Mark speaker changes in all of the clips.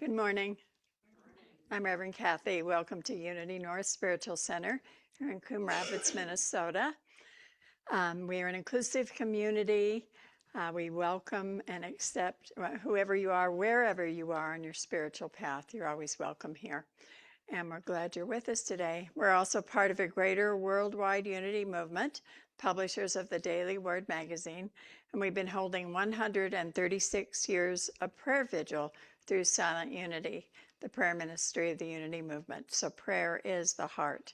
Speaker 1: Good morning. I'm Reverend Kathy. Welcome to Unity North Spiritual Center here in Coon Rapids, Minnesota. We are an inclusive community. We welcome and accept whoever you are, wherever you are on your spiritual path. You're always welcome here. And we're glad you're with us today. We're also part of a greater worldwide unity movement, publishers of the Daily Word magazine, and we've been holding 136 years of prayer vigil through Silent Unity, the prayer ministry of the Unity movement. So prayer is the heart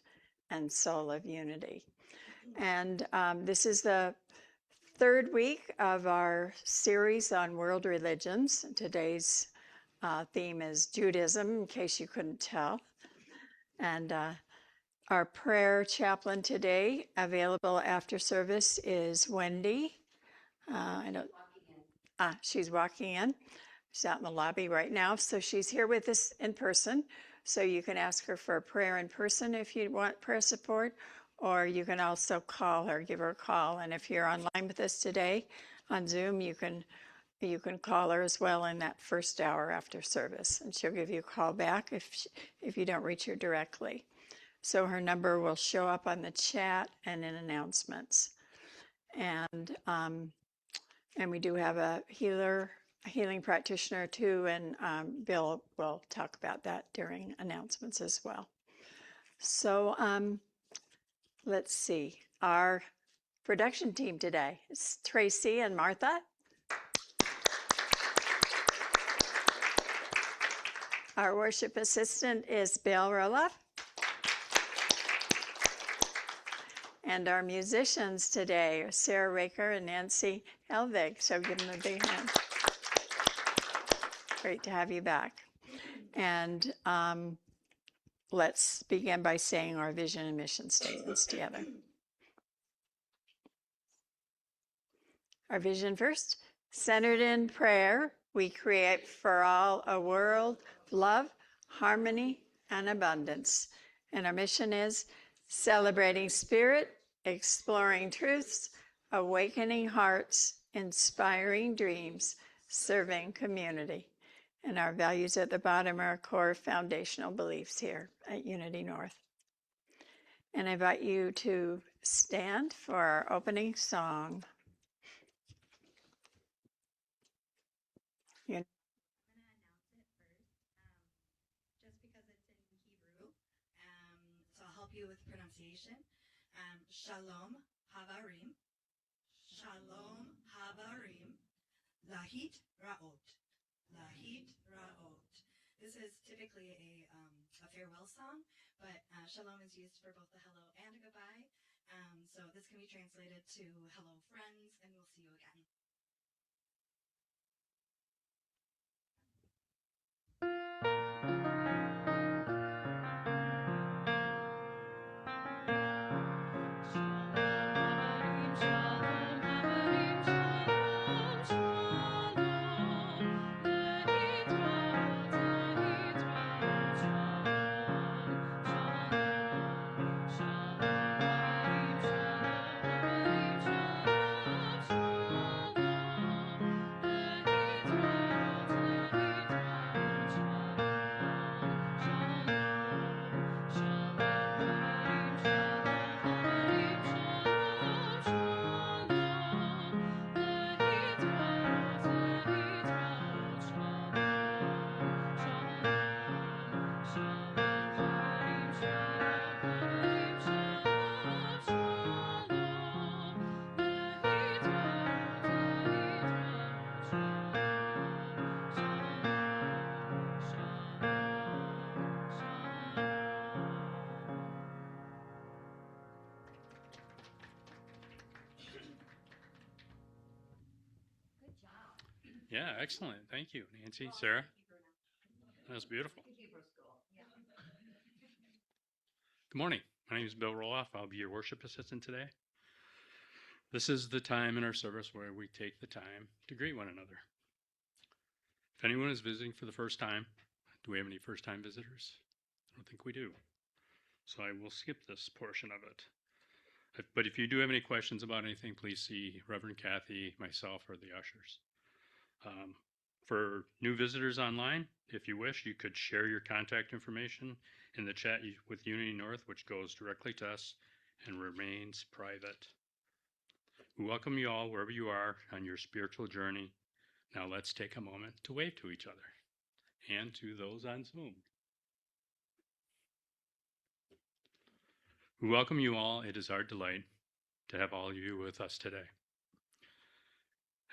Speaker 1: and soul of unity. And this is the third week of our series on world religions. Today's theme is Judaism, in case you couldn't tell. And our prayer chaplain today, available after service, is Wendy. She's walking in. She's out in the lobby right now, so she's here with us in person. So you can ask her for a prayer in person if you want prayer support, or you can also call her, give her a call. And if you're online with us today on Zoom, you can call her as well in that first hour after service, and she'll give you a call back if you don't reach her directly. So her number will show up on the chat and in announcements. And we do have a healing practitioner too, and Bill will talk about that during announcements as well. So let's see. Our production team today is Tracy and Martha. Our worship assistant is Bill Roloff. And our musicians today are Sarah Raker and Nancy Elvig. So give them a big hand. Great to have you back. And let's begin by saying our vision and mission statements together. Our vision first. Centered in prayer, we create for all a world of love, harmony, and abundance. And our mission is celebrating spirit, exploring truths, awakening hearts, inspiring dreams, serving community. And our values at the bottom are our core foundational beliefs here at Unity North. And I invite you to stand for our opening song.
Speaker 2: You with pronunciation. Shalom Havarim. Shalom Havarim. Lahit Ra'ot. Lahit Ra'ot. This is typically a farewell song, but shalom is used for both the hello and a goodbye. So this can be translated to hello friends, and we'll see you again.
Speaker 3: Yeah, excellent. Thank you, Nancy, Sarah. That was beautiful. Good morning. My name is Bill Roloff. I'll be your worship assistant today. This is the time in our service where we take the time to greet one another. If anyone is visiting for the first time, do we have any first-time visitors? I don't think we do. So I will skip this portion of it. But if you do have any questions about anything, please see Reverend Kathy, myself, or the ushers. For new visitors online, if you wish, you could share your contact information in the chat with Unity North, which goes directly to us and remains private. We welcome you all wherever you are on your spiritual journey. Now let's take a moment to wave to each other and to those on Zoom. We welcome you all. It is our delight to have all of you with us today.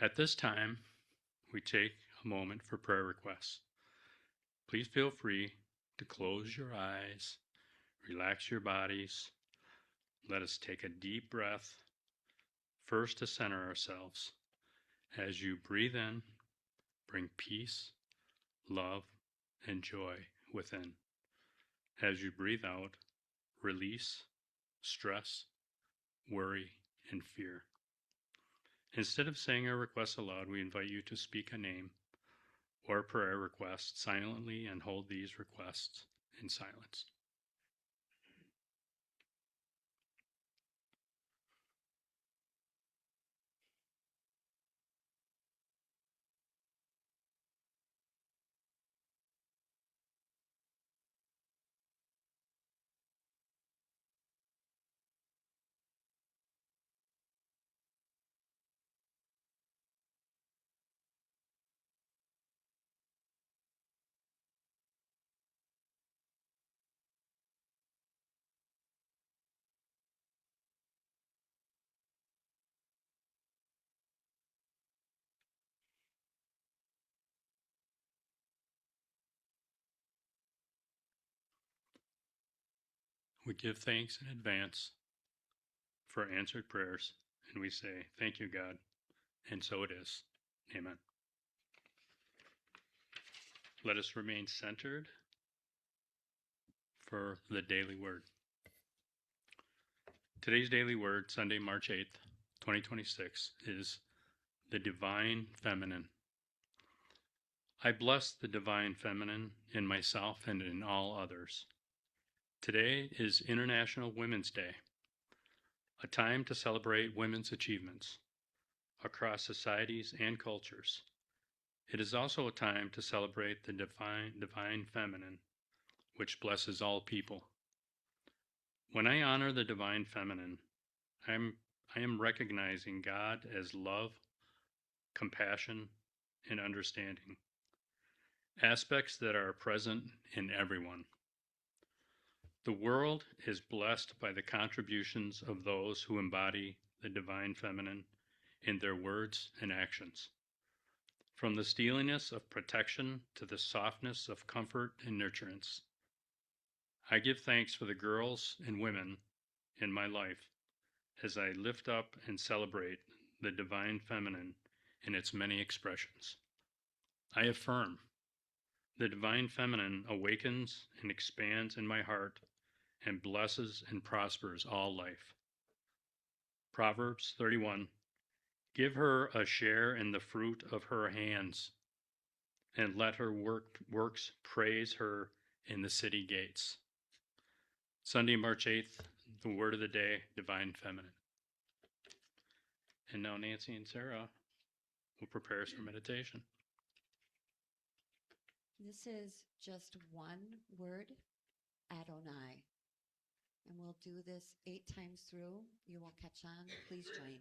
Speaker 3: At this time, we take a moment for prayer requests. Please feel free to close your eyes, relax your bodies. Let us take a deep breath, first to center ourselves. As you breathe in, bring peace, love, and joy within. As you breathe out, release stress, worry, and fear. Instead of saying our requests aloud, we invite you to speak a name or prayer request silently and hold these requests in silence. We give thanks in advance for answered prayers, and we say, thank you, God, and so it is. Amen. Let us remain centered for the daily word. Today's daily word, Sunday, March 8th, 2026, is the divine feminine. I bless the divine feminine in myself and in all others. Today is International Women's Day, a time to celebrate women's achievements across societies and cultures. It is also a time to celebrate the divine feminine, which blesses all people. When I honor the divine feminine, I am recognizing God as love, compassion, and understanding, aspects that are present in everyone. The world is blessed by the contributions of those who embody the divine feminine in their words and actions. From the steeliness of protection to the softness of comfort and nurturance. I give thanks for the girls and women in my life as I lift up and celebrate the divine feminine in its many expressions. I affirm the divine feminine awakens and expands in my heart and blesses and prospers all life. Proverbs 31, give her a share in the fruit of her hands, and let her works praise her in the city gates. Sunday, March 8th, the word of the day, divine feminine. And now Nancy and Sarah will prepare us for meditation.
Speaker 4: This is just one word, Adonai. And we'll do this 8 times through. You will catch on. Please join.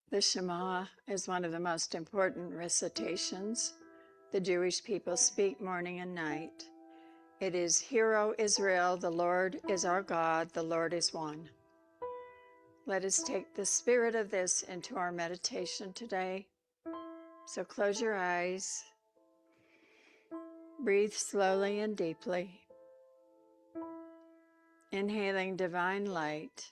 Speaker 1: The Shema is one of the most important recitations the Jewish people speak morning and night. It is, "Hear, O Israel, the Lord is our God, the Lord is one." Let us take the spirit of this into our meditation today. So close your eyes, breathe slowly and deeply, inhaling divine light,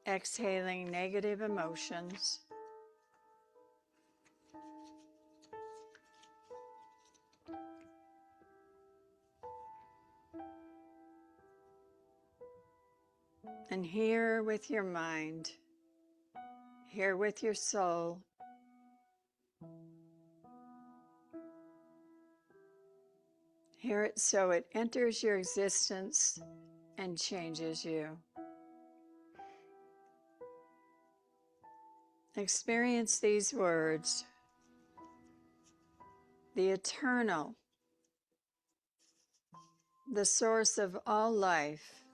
Speaker 1: exhaling negative emotions. And hear with your mind, hear with your soul. Hear it so it enters your existence and changes you. Experience these words: the eternal, the source of all life,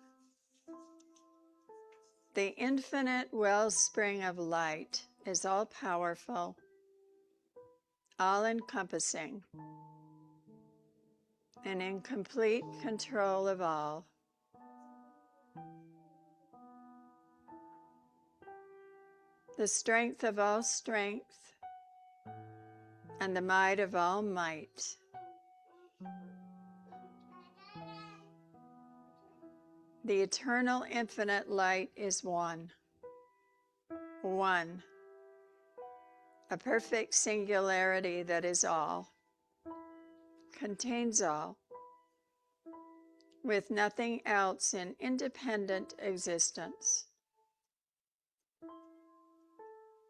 Speaker 1: the infinite wellspring of light is all-powerful, all-encompassing, and in complete control of all. The strength of all strength and the might of all might. The eternal infinite light is one. One. A perfect singularity that is all, contains all, with nothing else in independent existence.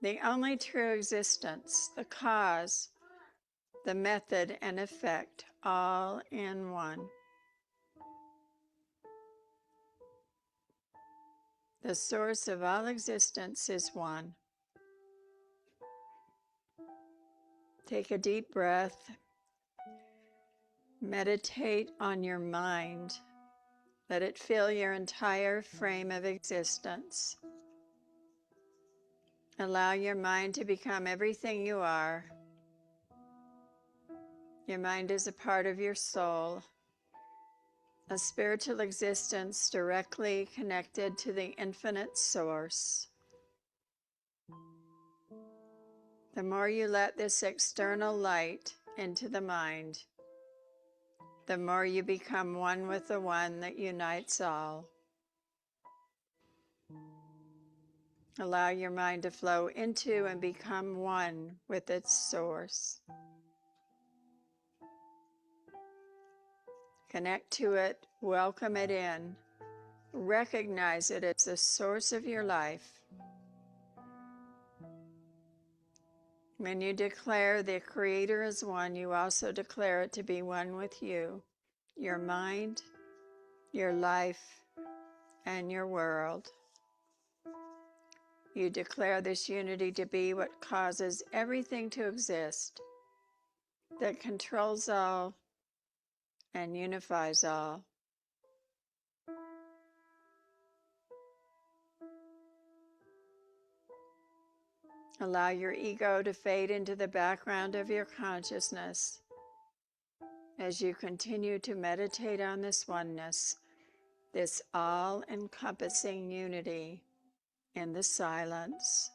Speaker 1: The only true existence, the cause, the method and effect, all in one. The source of all existence is one. Take a deep breath. Meditate on your mind. Let it fill your entire frame of existence. Allow your mind to become everything you are. Your mind is a part of your soul, a spiritual existence directly connected to the infinite source. The more you let this external light into the mind, the more you become one with the one that unites all. Allow your mind to flow into and become one with its source. Connect to it, welcome it in, recognize it as the source of your life. When you declare the Creator is one, you also declare it to be one with you, your mind, your life, and your world. You declare this unity to be what causes everything to exist, that controls all and unifies all. Allow your ego to fade into the background of your consciousness as you continue to meditate on this oneness, this all-encompassing unity in the silence.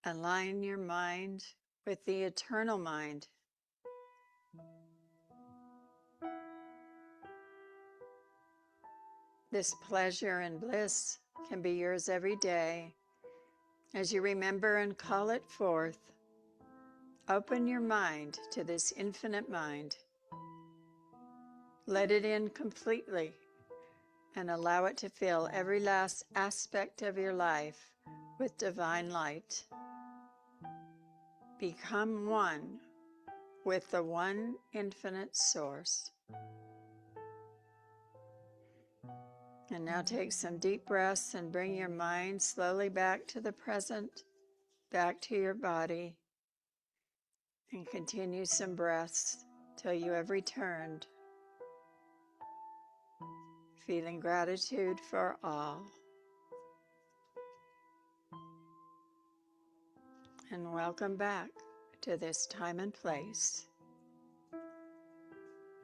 Speaker 1: Align your mind with the eternal mind. This pleasure and bliss can be yours every day as you remember and call it forth. Open your mind to this infinite mind. Let it in completely and allow it to fill every last aspect of your life with divine light. Become one with the one infinite source. And now take some deep breaths and bring your mind slowly back to the present, back to your body, and continue some breaths till you have returned, feeling gratitude for all. And welcome back to this time and place.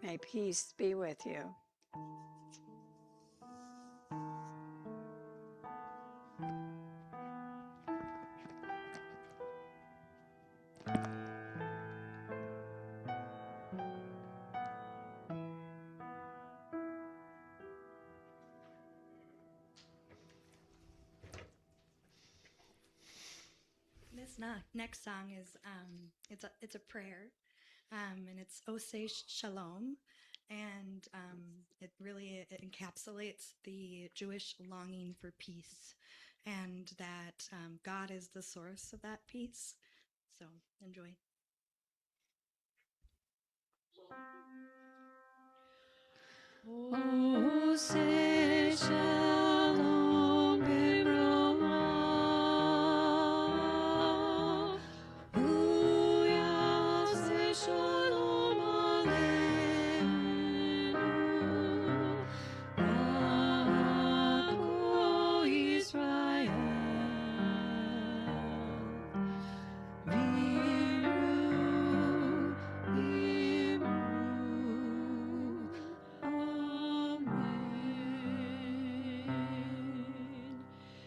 Speaker 1: May peace be with you.
Speaker 2: This next song is it's a prayer, and it's Oseh Shalom, and it really encapsulates the Jewish longing for peace, and that God is the source of that peace. So enjoy. Oseh Shalom Bimroma. Shalom Aleinu, Ako Israel, Vimru, Imru, Amen.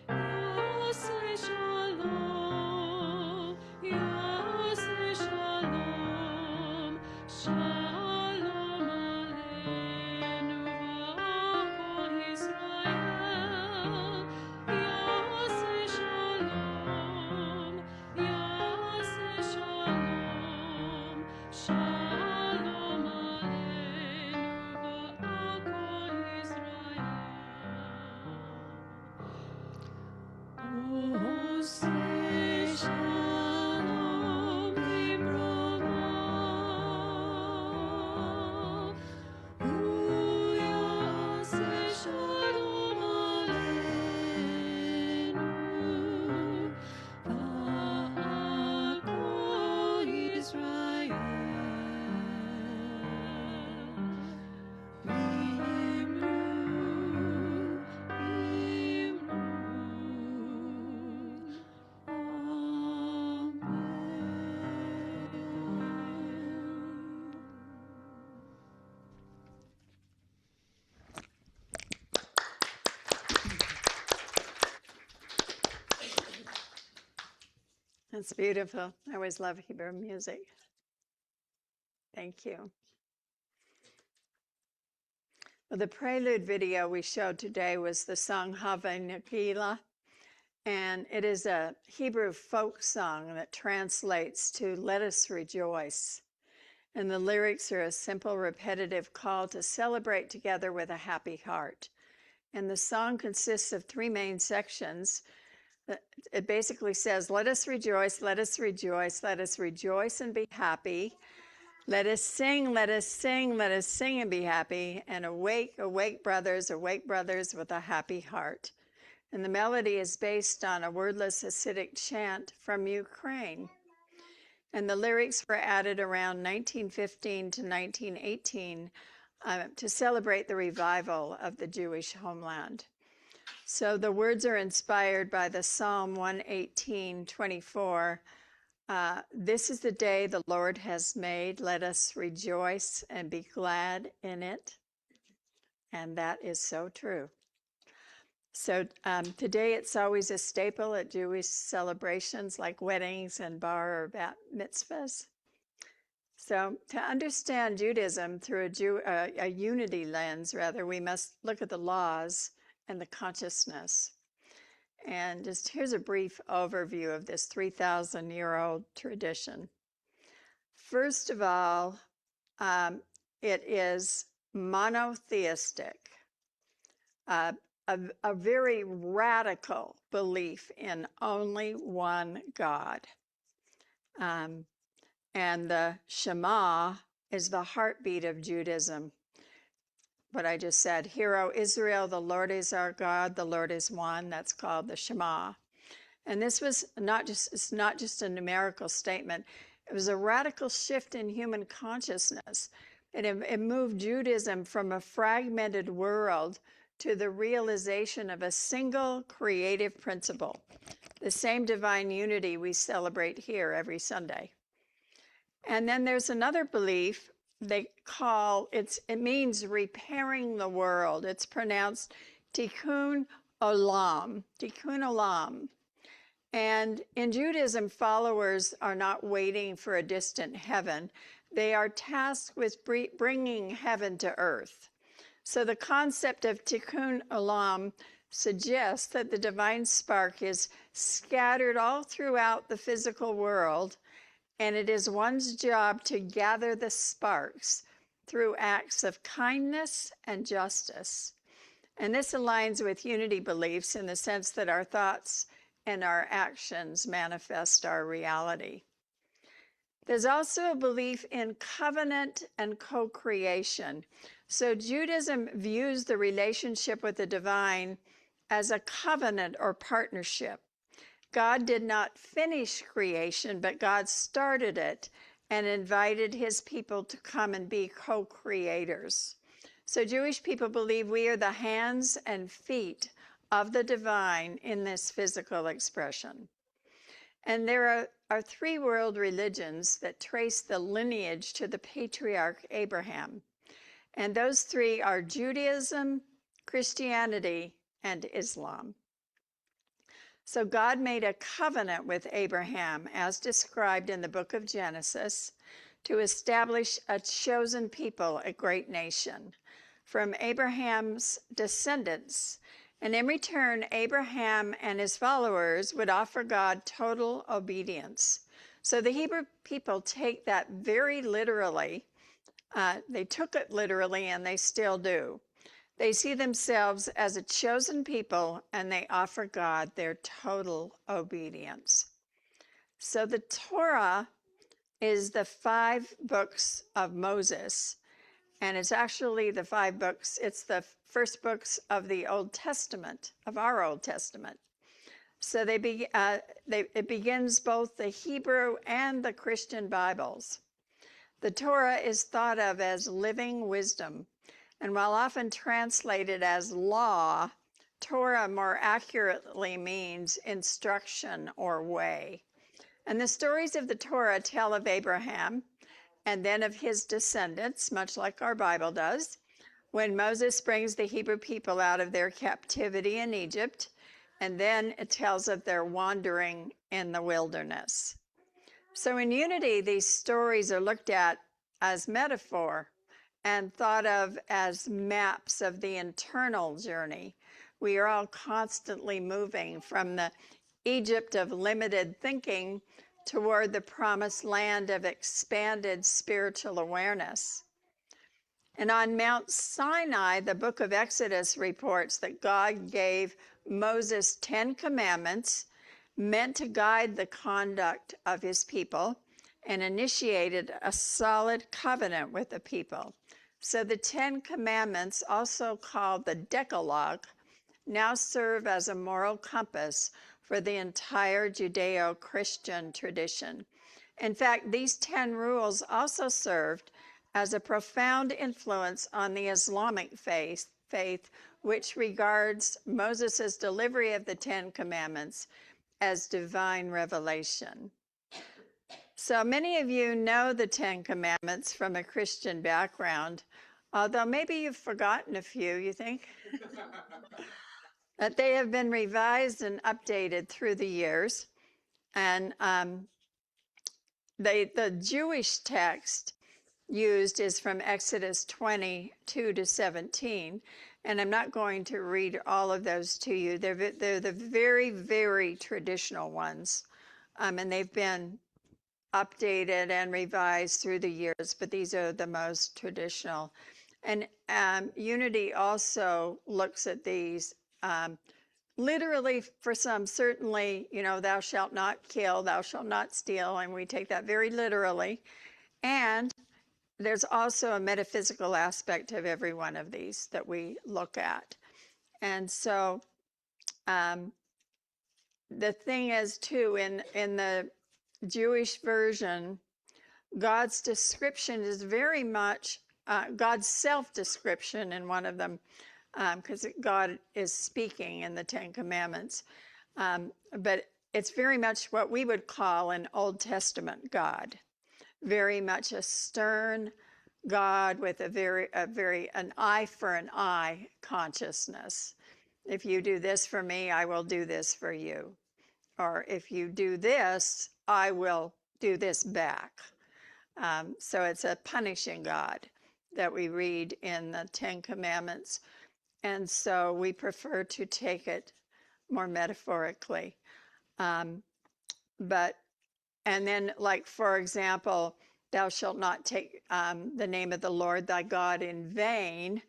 Speaker 2: Yaseh Shalom, Yaseh Shalom, Shalom Aleinu v'Kol Yisrael. Yaseh Shalom, Yaseh Shalom, Shalom Aleinu v'Kol Yisrael. Oseh Shalom Bimroma, Yaseh Shalom Aleinu, v'Ako Yisrael.
Speaker 1: That's beautiful. I always love Hebrew music. Thank you. Well, the prelude video we showed today was the song Hava Nagila, and it is a Hebrew folk song that translates to "Let us rejoice." And the lyrics are a simple, repetitive call to celebrate together with a happy heart. And the song consists of three main sections. It basically says, let us rejoice, let us rejoice, let us rejoice and be happy. Let us sing, let us sing, let us sing and be happy. And awake, awake brothers with a happy heart. And the melody is based on a wordless Hasidic chant from Ukraine. And the lyrics were added around 1915 to 1918 to celebrate the revival of the Jewish homeland. So the words are inspired by the Psalm 118:24. This is the day the Lord has made. Let us rejoice and be glad in it. And that is so true. So today it's always a staple at Jewish celebrations like weddings and bar or bat mitzvahs. So to understand Judaism through a unity lens, rather, we must look at the laws and the consciousness. And just here's a brief overview of this 3,000-year-old tradition. First of all, it is monotheistic, a very radical belief in only one God. And the Shema is the heartbeat of Judaism. What I just said, Hear, O Israel, the Lord is our God, the Lord is one. That's called the Shema. And this was it's not just a numerical statement. It was a radical shift in human consciousness. It moved Judaism from a fragmented world to the realization of a single creative principle, the same divine unity we celebrate here every Sunday. And then there's another belief they call, it means repairing the world. It's pronounced tikkun olam, tikkun olam. And in Judaism, followers are not waiting for a distant heaven. They are tasked with bringing heaven to earth. So the concept of tikkun olam suggests that the divine spark is scattered all throughout the physical world, and it is one's job to gather the sparks through acts of kindness and justice. And this aligns with unity beliefs in the sense that our thoughts and our actions manifest our reality. There's also a belief in covenant and co-creation. So Judaism views the relationship with the divine as a covenant or partnership. God did not finish creation, but God started it and invited his people to come and be co-creators. So Jewish people believe we are the hands and feet of the divine in this physical expression. And there are three world religions that trace the lineage to the patriarch Abraham. And those three are Judaism, Christianity, and Islam. So God made a covenant with Abraham, as described in the book of Genesis, to establish a chosen people, a great nation, from Abraham's descendants. And in return, Abraham and his followers would offer God total obedience. So the Hebrew people take that very literally. They took it literally, and they still do. They see themselves as a chosen people, and they offer God their total obedience. So the Torah is the 5 books of Moses, and it's actually the 5 books. It's the first books of the Old Testament, of our Old Testament. So it begins both the Hebrew and the Christian Bibles. The Torah is thought of as living wisdom, and while often translated as law, Torah more accurately means instruction or way. And the stories of the Torah tell of Abraham and then of his descendants, much like our Bible does, when Moses brings the Hebrew people out of their captivity in Egypt, and then it tells of their wandering in the wilderness. So in unity, these stories are looked at as metaphor and thought of as maps of the internal journey. We are all constantly moving from the Egypt of limited thinking toward the promised land of expanded spiritual awareness. And on Mount Sinai, the book of Exodus reports that God gave Moses 10 commandments meant to guide the conduct of his people and initiated a solid covenant with the people. So the 10 commandments, also called the Decalogue, now serve as a moral compass for the entire Judaic-Christian tradition. In fact, these 10 rules also served as a profound influence on the Islamic faith, which regards Moses' delivery of the 10 commandments as divine revelation. So many of you know the 10 commandments from a Christian background, although maybe you've forgotten a few, you think? But they have been revised and updated through the years. And the Jewish text used is from Exodus 22 to 17. And I'm not going to read all of those to you. They're the very, very traditional ones. And they've been updated and revised through the years, but these are the most traditional. And Unity also looks at these literally, for some, certainly, thou shalt not kill, thou shalt not steal, and we take that very literally. And there's also a metaphysical aspect of every one of these that we look at. And so the thing is, too, in the Jewish version, God's description is very much God's self-description in one of them, because God is speaking in the Ten Commandments. But it's very much what we would call an Old Testament God, very much a stern God with an eye for an eye consciousness. If you do this for me, I will do this for you. Or if you do this, I will do this back. So it's a punishing God that we read in the Ten Commandments. And so we prefer to take it more metaphorically. And then, like, for example, thou shalt not take the name of the Lord thy God in vain.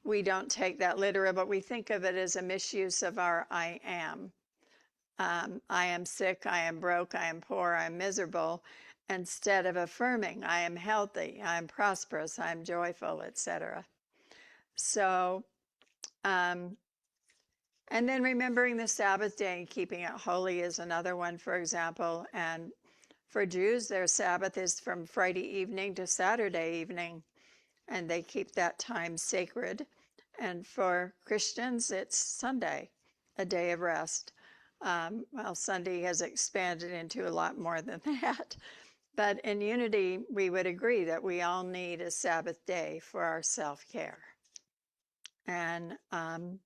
Speaker 1: We don't take that literal, but we think of it as a misuse of our I am. I am sick, I am broke, I am poor, I am miserable, instead of affirming I am healthy, I am prosperous, I am joyful, etc. So, and then remembering the Sabbath day and keeping it holy is another one, for example. And for Jews, their Sabbath is from Friday evening to Saturday evening, and they keep that time sacred. And for Christians, it's Sunday, a day of rest. Well, Sunday has expanded into a lot more than that. But in Unity, we would agree that we all need a Sabbath day for our self-care. And on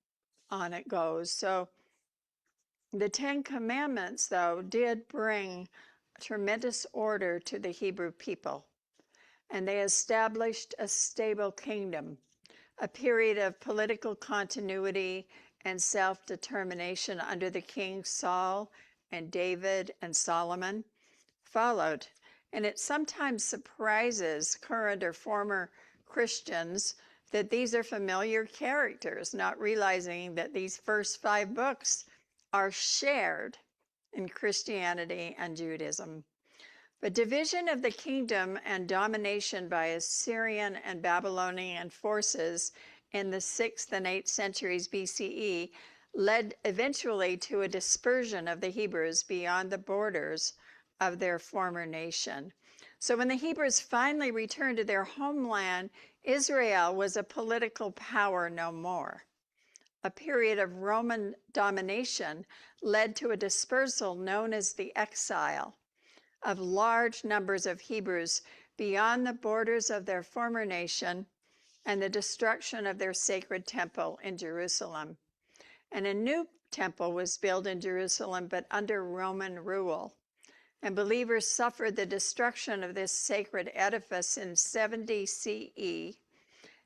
Speaker 1: it goes. So the Ten Commandments, though, did bring tremendous order to the Hebrew people. And they established a stable kingdom. A period of political continuity and self-determination under the kings Saul and David and Solomon followed. And it sometimes surprises current or former Christians that these are familiar characters, not realizing that these first 5 books are shared in Christianity and Judaism. But division of the kingdom and domination by Assyrian and Babylonian forces in the 6th and 8th centuries BCE led eventually to a dispersion of the Hebrews beyond the borders of their former nation. So when the Hebrews finally returned to their homeland, Israel was a political power no more. A period of Roman domination led to a dispersal known as the exile of large numbers of Hebrews beyond the borders of their former nation and the destruction of their sacred temple in Jerusalem. And a new temple was built in Jerusalem, but under Roman rule. And believers suffered the destruction of this sacred edifice in 70 CE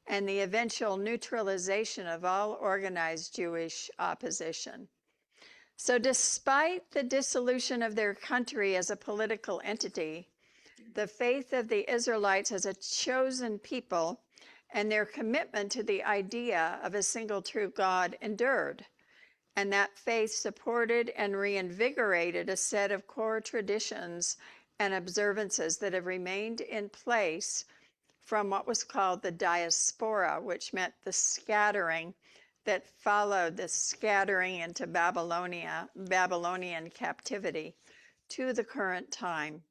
Speaker 1: and the eventual neutralization of all organized Jewish opposition. So despite the dissolution of their country as a political entity, the faith of the Israelites as a chosen people and their commitment to the idea of a single true God endured. And that faith supported and reinvigorated a set of core traditions and observances that have remained in place from what was called the diaspora, which meant the scattering that followed the scattering into Babylonian captivity to the current time.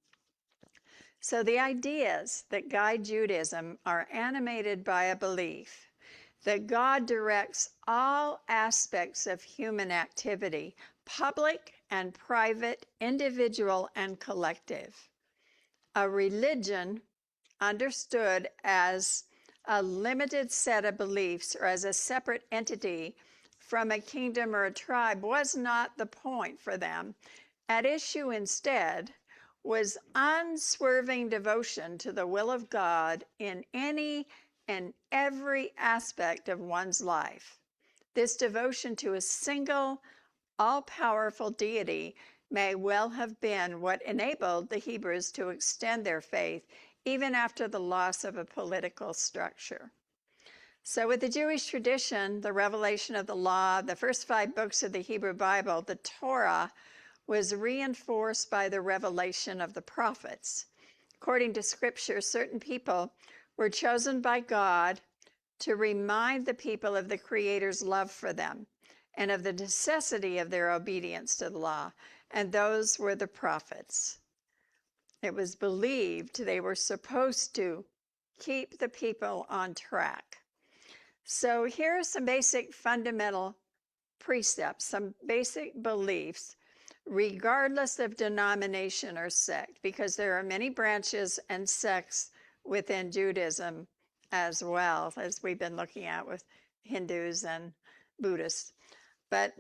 Speaker 1: So the ideas that guide Judaism are animated by a belief that God directs all aspects of human activity, public and private, individual and collective. A religion understood as a limited set of beliefs or as a separate entity from a kingdom or a tribe was not the point for them. At issue instead was unswerving devotion to the will of God in any and every aspect of one's life. This devotion to a single, all-powerful deity may well have been what enabled the Hebrews to extend their faith even after the loss of a political structure. So with the Jewish tradition, the revelation of the law, the first 5 books of the Hebrew Bible, the Torah, was reinforced by the revelation of the prophets. According to Scripture, certain people were chosen by God to remind the people of the Creator's love for them and of the necessity of their obedience to the law, and those were the prophets. It was believed they were supposed to keep the people on track. So here are some basic fundamental precepts, some basic beliefs, regardless of denomination or sect, because there are many branches and sects within Judaism as well, as we've been looking at with Hindus and Buddhists. But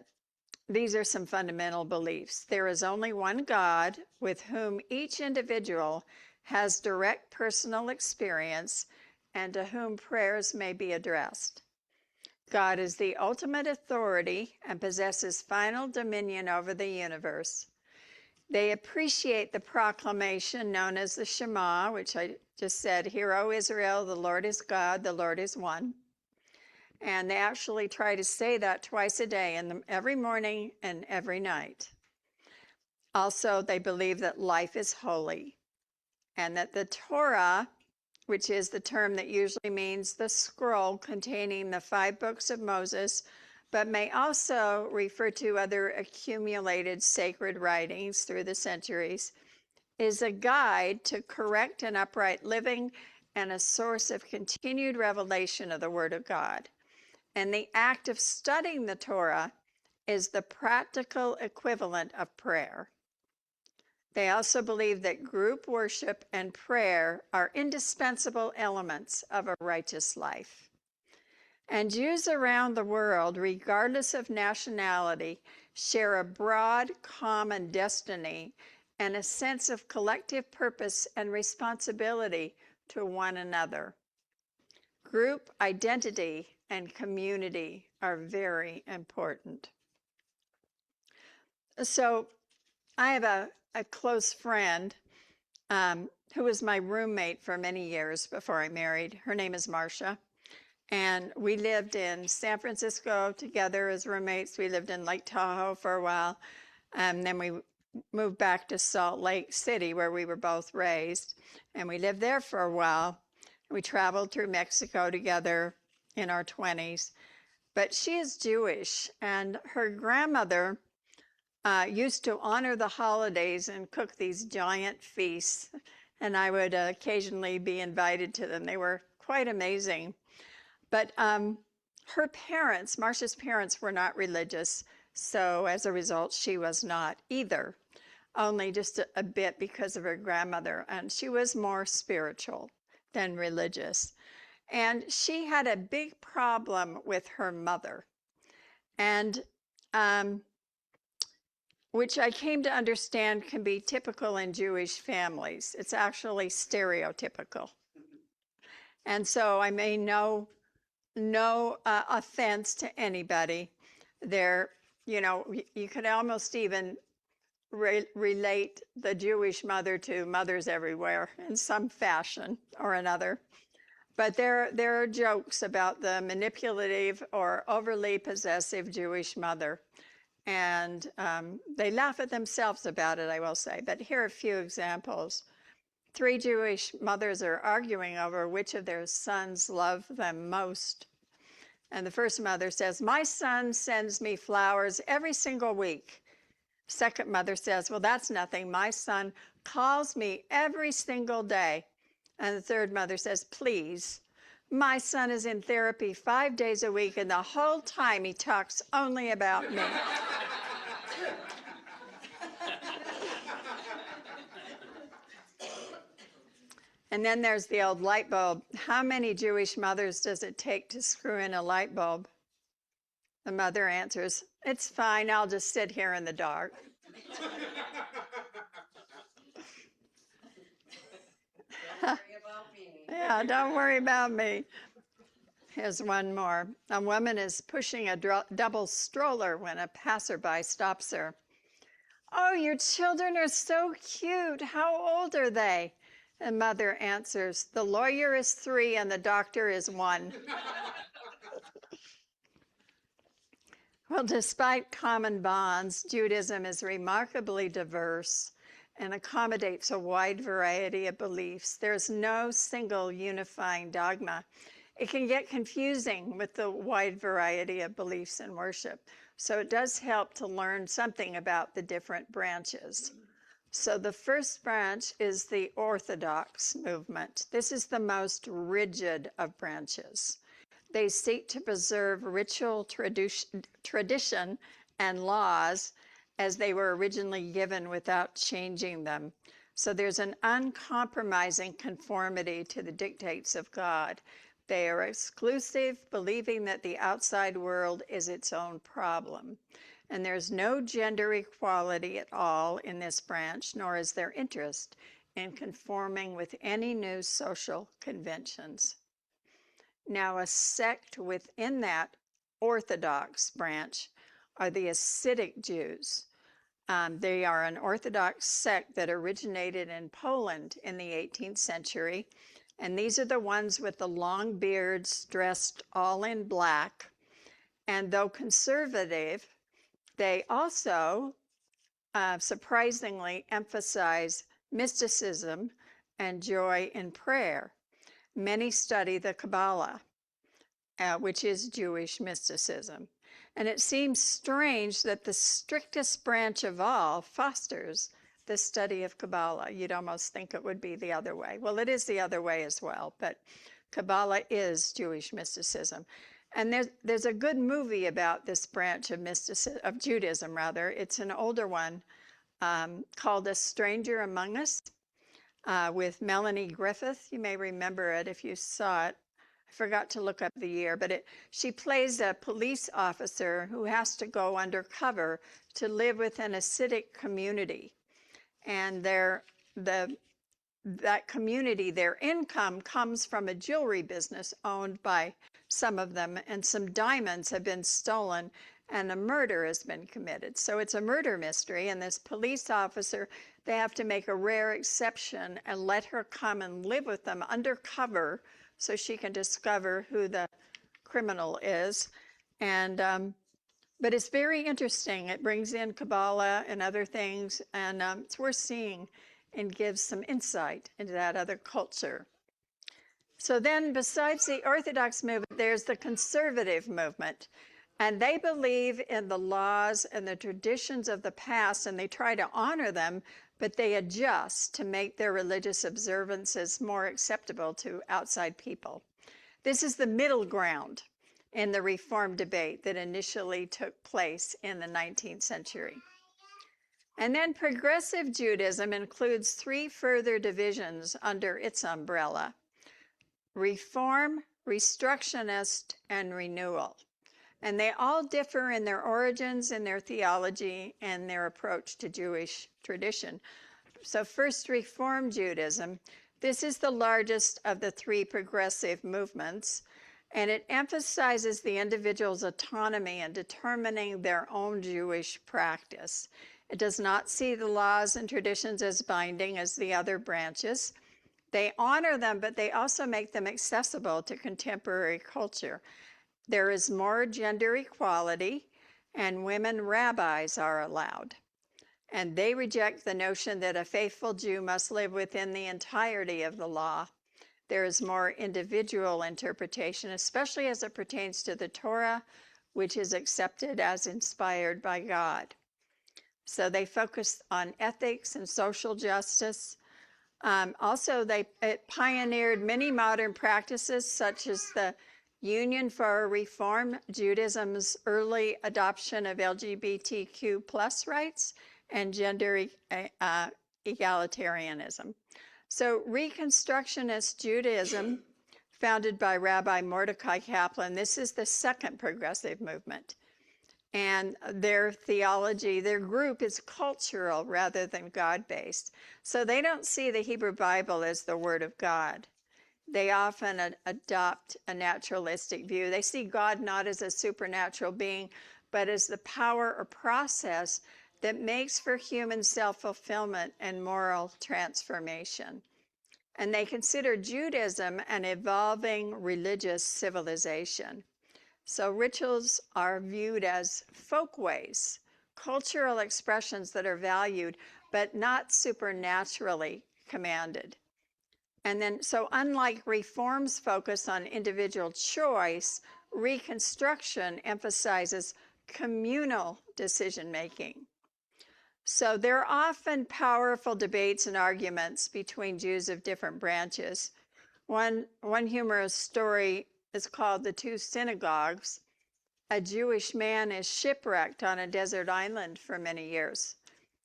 Speaker 1: these are some fundamental beliefs. There is only one God with whom each individual has direct personal experience and to whom prayers may be addressed. God is the ultimate authority and possesses final dominion over the universe. They appreciate the proclamation known as the Shema, which I just said, "Hear, O Israel, the Lord is God, the Lord is one." And they actually try to say that twice a day, every morning and every night. Also, they believe that life is holy and that the Torah, which is the term that usually means the scroll containing the 5 books of Moses, but may also refer to other accumulated sacred writings through the centuries, is a guide to correct and upright living and a source of continued revelation of the Word of God. And the act of studying the Torah is the practical equivalent of prayer. They also believe that group worship and prayer are indispensable elements of a righteous life. And Jews around the world, regardless of nationality, share a broad common destiny and a sense of collective purpose and responsibility to one another. Group identity and community are very important. So I have a close friend who was my roommate for many years before I married. Her name is Marcia. And we lived in San Francisco together as roommates. We lived in Lake Tahoe for a while. And then we moved back to Salt Lake City, where we were both raised. And we lived there for a while. We traveled through Mexico together in our 20s. But she is Jewish, and her grandmother used to honor the holidays and cook these giant feasts. And I would occasionally be invited to them. They were quite amazing. But her parents, Marcia's parents, were not religious. So as a result, she was not either, only just a bit because of her grandmother. And she was more spiritual than religious. And she had a big problem with her mother, and which I came to understand can be typical in Jewish families. It's actually stereotypical. And so I mean no offense to anybody. There, you could almost even relate the Jewish mother to mothers everywhere in some fashion or another. But there are jokes about the manipulative or overly possessive Jewish mother. And they laugh at themselves about it, I will say. But here are a few examples. 3 Jewish mothers are arguing over which of their sons love them most. And the first mother says, "My son sends me flowers every single week." Second mother says, "Well, that's nothing. My son calls me every single day." And the third mother says, "Please, my son is in therapy 5 days a week, and the whole time he talks only about me." And then there's the old light bulb. How many Jewish mothers does it take to screw in a light bulb? The mother answers, "It's fine, I'll just sit here in the dark." Yeah, don't worry about me. Here's one more. A woman is pushing a double stroller when a passerby stops her. "Oh, your children are so cute. How old are they?" The mother answers, "The lawyer is 3 and the doctor is 1. Well, despite common bonds, Judaism is remarkably diverse and accommodates a wide variety of beliefs. There's no single unifying dogma. It can get confusing with the wide variety of beliefs and worship. So it does help to learn something about the different branches. So the first branch is the Orthodox movement. This is the most rigid of branches. They seek to preserve ritual tradition and laws as they were originally given without changing them. So there's an uncompromising conformity to the dictates of God. They are exclusive, believing that the outside world is its own problem. And there's no gender equality at all in this branch, nor is there interest in conforming with any new social conventions. Now, a sect within that Orthodox branch are the Hasidic Jews. They are an Orthodox sect that originated in Poland in the 18th century. And these are the ones with the long beards dressed all in black. And though conservative, they also surprisingly emphasize mysticism and joy in prayer. Many study the Kabbalah, which is Jewish mysticism. And it seems strange that the strictest branch of all fosters the study of Kabbalah. You'd almost think it would be the other way. Well, it is the other way as well, but Kabbalah is Jewish mysticism. And there's a good movie about this branch of mysticism, of Judaism rather. It's an older one called A Stranger Among Us with Melanie Griffith. You may remember it if you saw it. I forgot to look up the year, but she plays a police officer who has to go undercover to live within a Hasidic community. And that community, their income comes from a jewelry business owned by some of them, and some diamonds have been stolen and a murder has been committed. So it's a murder mystery, and this police officer, they have to make a rare exception and let her come and live with them undercover so she can discover who the criminal is. And but it's very interesting. It brings in Kabbalah and other things, and it's worth seeing and gives some insight into that other culture. So then, besides the Orthodox movement, there's the conservative movement. And they believe in the laws and the traditions of the past, and they try to honor them, but they adjust to make their religious observances more acceptable to outside people. This is the middle ground in the Reform debate that initially took place in the 19th century. And then progressive Judaism includes 3 further divisions under its umbrella: Reform, Restructionist, and Renewal. And they all differ in their origins, in their theology, and their approach to Jewish tradition. So first, Reform Judaism. This is the largest of the 3 progressive movements, and it emphasizes the individual's autonomy in determining their own Jewish practice. It does not see the laws and traditions as binding as the other branches. They honor them, but they also make them accessible to contemporary culture. There is more gender equality, and women rabbis are allowed. And they reject the notion that a faithful Jew must live within the entirety of the law. There is more individual interpretation, especially as it pertains to the Torah, which is accepted as inspired by God. So they focus on ethics and social justice. Also, it pioneered many modern practices, such as the Union for Reform Judaism's early adoption of LGBTQ plus rights and gender egalitarianism. So Reconstructionist Judaism, founded by Rabbi Mordecai Kaplan, this is the second progressive movement. And their theology, their group is cultural rather than God-based. So they don't see the Hebrew Bible as the Word of God. They often adopt a naturalistic view. They see God not as a supernatural being, but as the power or process that makes for human self-fulfillment and moral transformation. And they consider Judaism an evolving religious civilization. So rituals are viewed as folkways, cultural expressions that are valued, but not supernaturally commanded. And then, so unlike reform's focus on individual choice, Reconstruction emphasizes communal decision-making. So there are often powerful debates and arguments between Jews of different branches. One humorous story is called The Two Synagogues. A Jewish man is shipwrecked on a desert island for many years.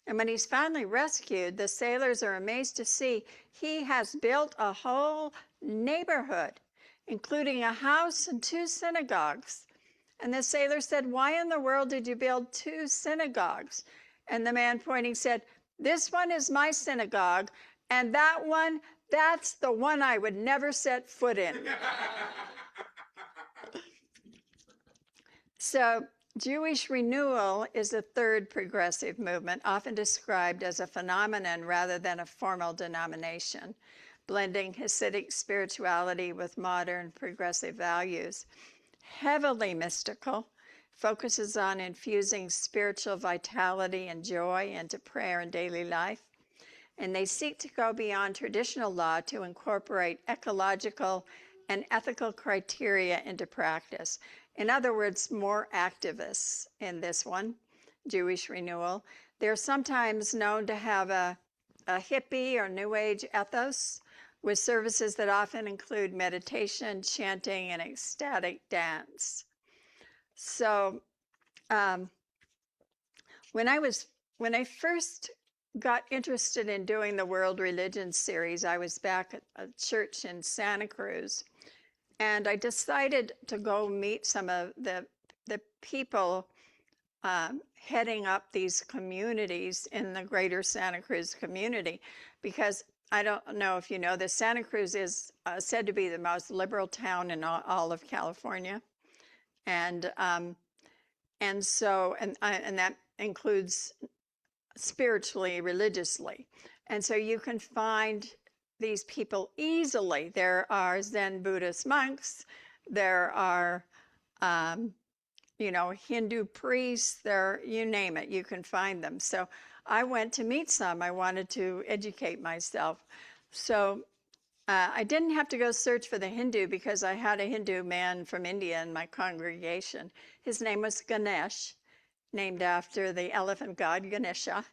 Speaker 1: And when he's finally rescued, the sailors are amazed to see he has built a whole neighborhood, including a house and 2 synagogues. And the sailor said, "Why in the world did you build 2 synagogues?" And the man pointing said, "This one is my synagogue, and that one, that's the one I would never set foot in." So Jewish renewal is a third progressive movement, often described as a phenomenon rather than a formal denomination, blending Hasidic spirituality with modern progressive values. Heavily mystical, focuses on infusing spiritual vitality and joy into prayer and daily life. And they seek to go beyond traditional law to incorporate ecological and ethical criteria into practice. In other words, more activists in this one, Jewish renewal. They're sometimes known to have a hippie or New Age ethos with services that often include meditation, chanting, and ecstatic dance. So when I first got interested in doing the World Religion series, I was back at a church in Santa Cruz. And I decided to go meet some of the people heading up these communities in the greater Santa Cruz community, because I don't know if you know this, Santa Cruz is said to be the most liberal town in all of California. And that includes spiritually, religiously. And so you can find these people easily. There are Zen Buddhist monks, there are Hindu priests, you name it, you can find them. So I went to meet some. I wanted to educate myself. So I didn't have to go search for the Hindu, because I had a Hindu man from India in my congregation. His name was Ganesh, named after the elephant god Ganesha,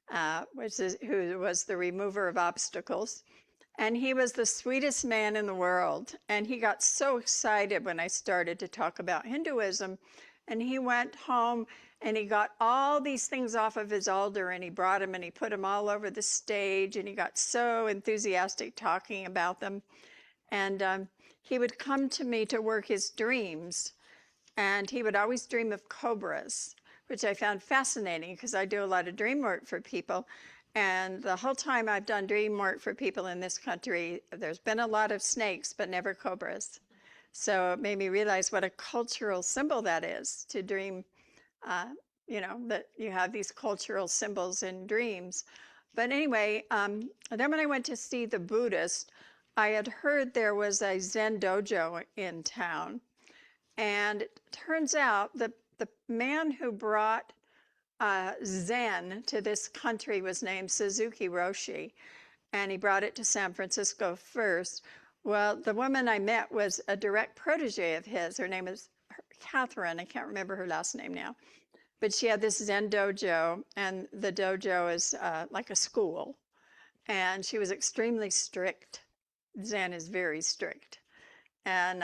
Speaker 1: who was the remover of obstacles. And he was the sweetest man in the world. And he got so excited when I started to talk about Hinduism. And he went home and he got all these things off of his altar, and he brought them and he put them all over the stage. And he got so enthusiastic talking about them. And he would come to me to work his dreams. And he would always dream of cobras, which I found fascinating because I do a lot of dream work for people. And the whole time I've done dream work for people in this country, there's been a lot of snakes, but never cobras. So it made me realize what a cultural symbol that is, to dream, that you have these cultural symbols in dreams. But anyway, then when I went to see the Buddhist, I had heard there was a Zen dojo in town. And it turns out the man who brought Zen to this country was named Suzuki Roshi, and he brought it to San Francisco first. Well, the woman I met was a direct protege of his. Her name is Catherine. I can't remember her last name now. But she had this Zen dojo, and the dojo is like a school. And she was extremely strict. Zen is very strict. And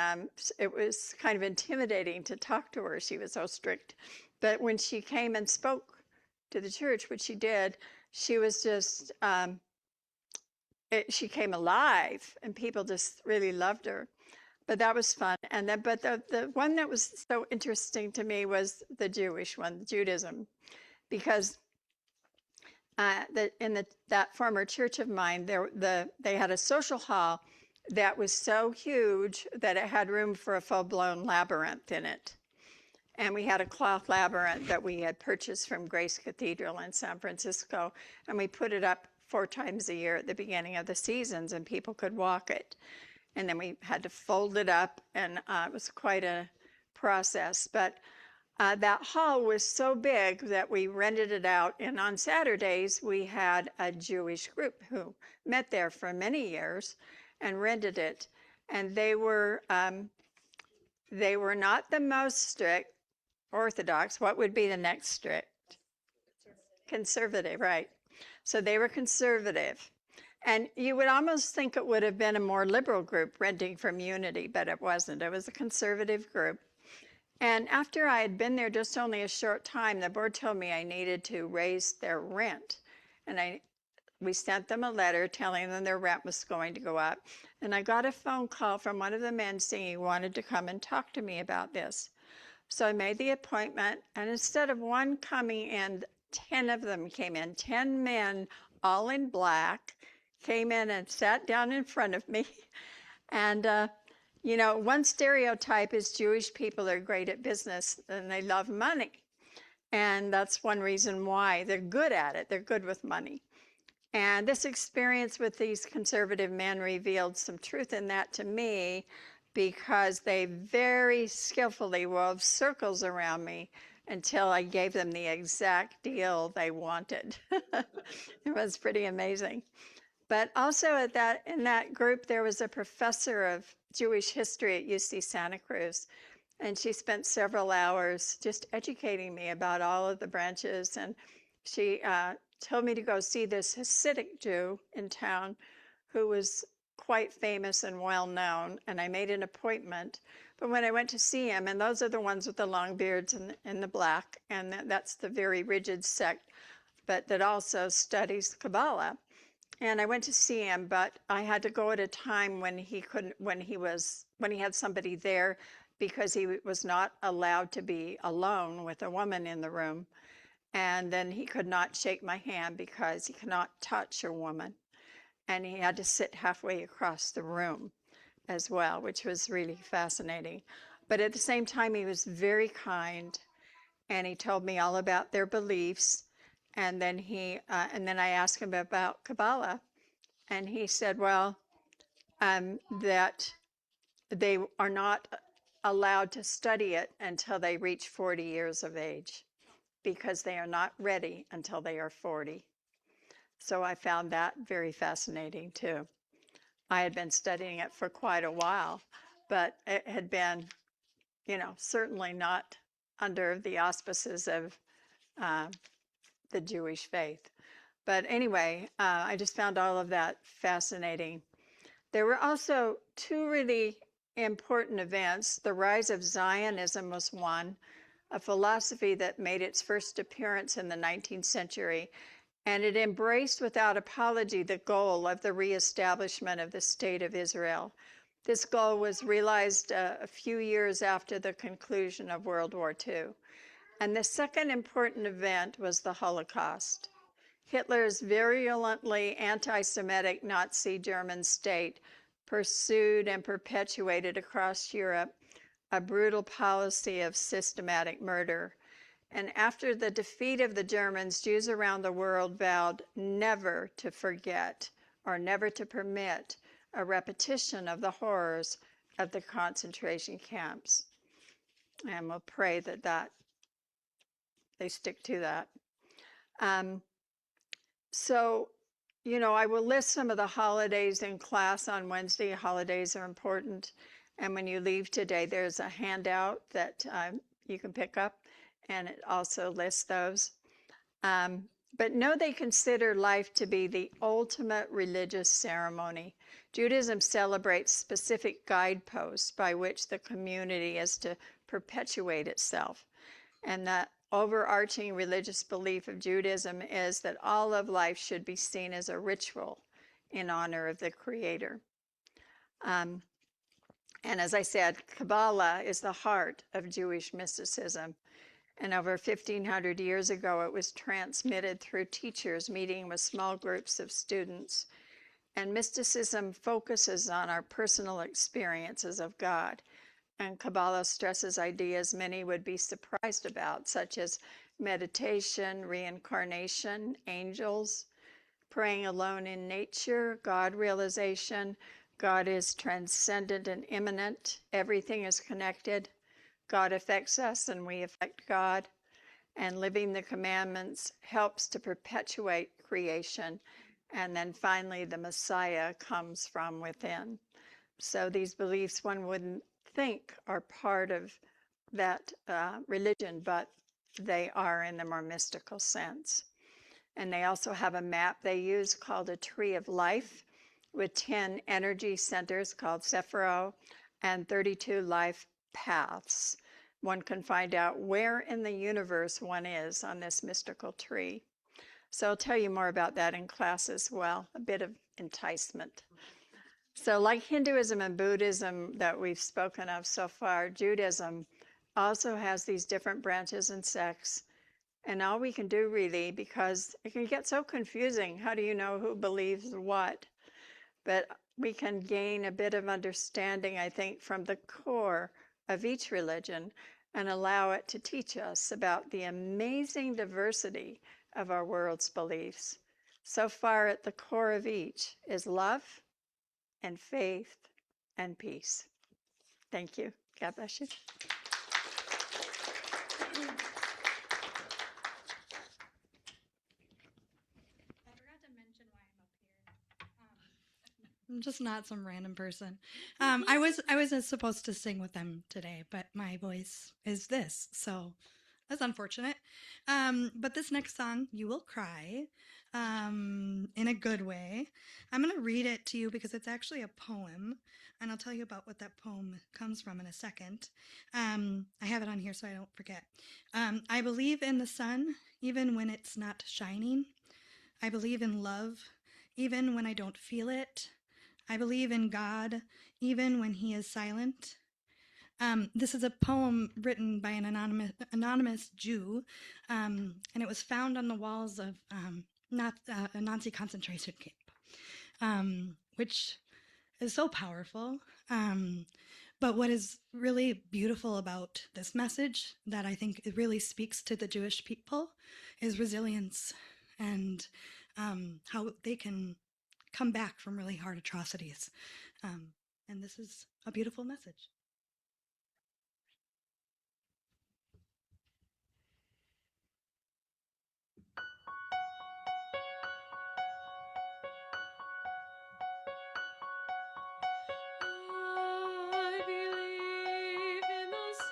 Speaker 1: it was kind of intimidating to talk to her. She was so strict. But when she came and spoke to the church, which she did, she was just, she came alive, and people just really loved her. but that was fun. And then, but the one that was so interesting to me was the Jewish one, Judaism, because that former church of mine, they had a social hall that was so huge that it had room for a full-blown labyrinth in it. And we had a cloth labyrinth that we had purchased from Grace Cathedral in San Francisco, and we put it up 4 times a year at the beginning of the seasons, and people could walk it. And then we had to fold it up, and it was quite a process. But that hall was so big that we rented it out, and on Saturdays we had a Jewish group who met there for many years and rented it. And they were not the most strict. Orthodox. What would be the next strict? Conservative, right. So they were conservative. And you would almost think it would have been a more liberal group renting from Unity, but it wasn't. It was a conservative group. And after I had been there just only a short time, the board told me I needed to raise their rent. And we sent them a letter telling them their rent was going to go up. And I got a phone call from one of the men saying he wanted to come and talk to me about this. So I made the appointment, and instead of one coming in, 10 of them came in. 10 men, all in black, came in and sat down in front of me. And, one stereotype is Jewish people are great at business and they love money. And that's one reason why. They're good at it. They're good with money. And this experience with these conservative men revealed some truth in that to me, because they very skillfully wove circles around me until I gave them the exact deal they wanted. It was pretty amazing. But also in that group, there was a professor of Jewish history at UC Santa Cruz, and she spent several hours just educating me about all of the branches. And she told me to go see this Hasidic Jew in town who was quite famous and well known, and I made an appointment. But when I went to see him, and those are the ones with the long beards and the black, and that's the very rigid sect, but that also studies Kabbalah. And I went to see him, but I had to go at a time when he had somebody there, because he was not allowed to be alone with a woman in the room. And then he could not shake my hand because he cannot touch a woman. And he had to sit halfway across the room as well, which was really fascinating. But at the same time, he was very kind, and he told me all about their beliefs. And then I asked him about Kabbalah, and he said, well, that they are not allowed to study it until they reach 40 years of age, because they are not ready until they are 40. So I found that very fascinating too. I had been studying it for quite a while, but it had been, certainly not under the auspices of the Jewish faith. But anyway, I just found all of that fascinating. There were also 2 really important events. The rise of Zionism was one, a philosophy that made its first appearance in the 19th century. And it embraced without apology the goal of the reestablishment of the State of Israel. This goal was realized a few years after the conclusion of World War II. And the second important event was the Holocaust. Hitler's virulently anti-Semitic Nazi German state pursued and perpetuated across Europe a brutal policy of systematic murder. And after the defeat of the Germans, Jews around the world vowed never to forget or never to permit a repetition of the horrors of the concentration camps. And we'll pray that they stick to that. I will list some of the holidays in class on Wednesday. Holidays are important. And when you leave today, there's a handout that you can pick up, and it also lists those. But no, they consider life to be the ultimate religious ceremony. Judaism celebrates specific guideposts by which the community is to perpetuate itself. And the overarching religious belief of Judaism is that all of life should be seen as a ritual in honor of the Creator. And as I said, Kabbalah is the heart of Jewish mysticism. And over 1,500 years ago, it was transmitted through teachers meeting with small groups of students. And mysticism focuses on our personal experiences of God. And Kabbalah stresses ideas many would be surprised about, such as meditation, reincarnation, angels, praying alone in nature, God realization. God is transcendent and immanent. Everything is connected. God affects us and we affect God. And living the commandments helps to perpetuate creation. And then finally, the Messiah comes from within. So these beliefs, one wouldn't think are part of that religion, but they are in the more mystical sense. And they also have a map they use called a tree of life with 10 energy centers called Sephiro and 32 life paths. One can find out where in the universe one is on this mystical tree. So I'll tell you more about that in class as well, a bit of enticement. So like Hinduism and Buddhism that we've spoken of so far, Judaism also has these different branches and sects. And all we can do really, because it can get so confusing, how do you know who believes what? But we can gain a bit of understanding, I think, from the core of each religion and allow it to teach us about the amazing diversity of our world's beliefs. So far at the core of each is love and faith and peace. Thank you. God bless you.
Speaker 2: I forgot to mention why I'm up here. I'm just not some random person. I was supposed to sing with them today, but my voice is this, so that's unfortunate. But this next song, "You Will Cry," in a good way. I'm going to read it to you because it's actually a poem, and I'll tell you about what that poem comes from in a second. I have it on here so I don't forget. I believe in the sun, even when it's not shining. I believe in love, even when I don't feel it. I believe in God, even when he is silent. This is a poem written by an anonymous Jew, and it was found on the walls of a Nazi concentration camp, which is so powerful. But what is really beautiful about this message that I think it really speaks to the Jewish people is resilience and how they can come back from really hard atrocities. And this is a beautiful message.
Speaker 5: I believe in the sun.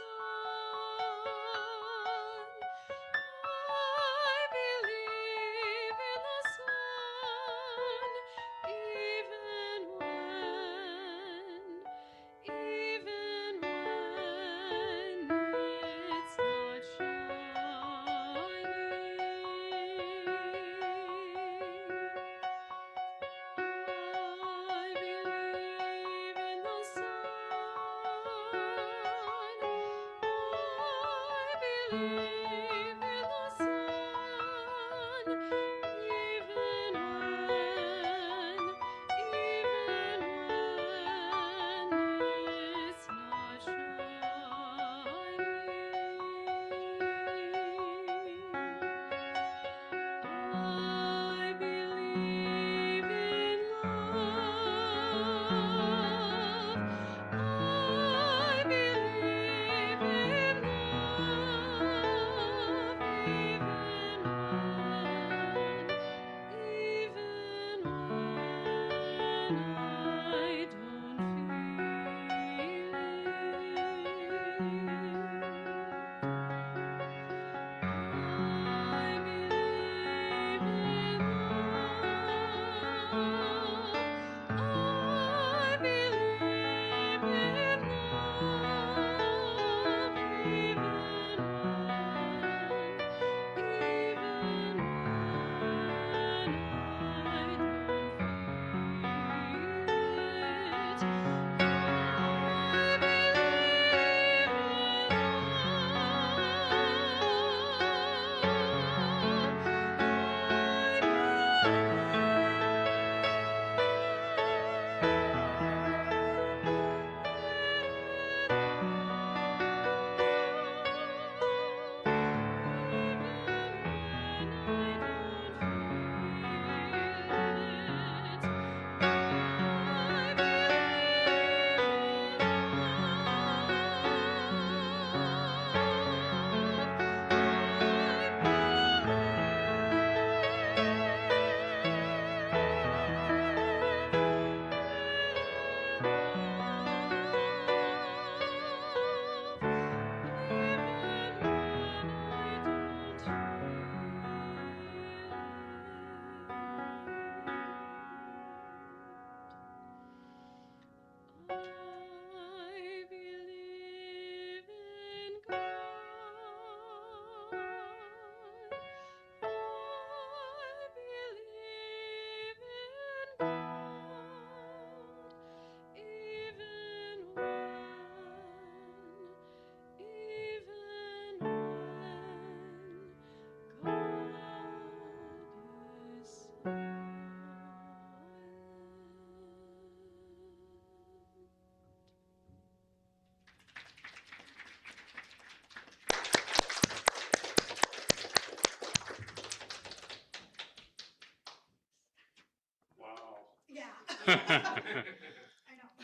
Speaker 5: I believe in the sun, even when it's not shining. I believe in the sun. I believe in the sun, even when it's not shining. I believe in love. I believe in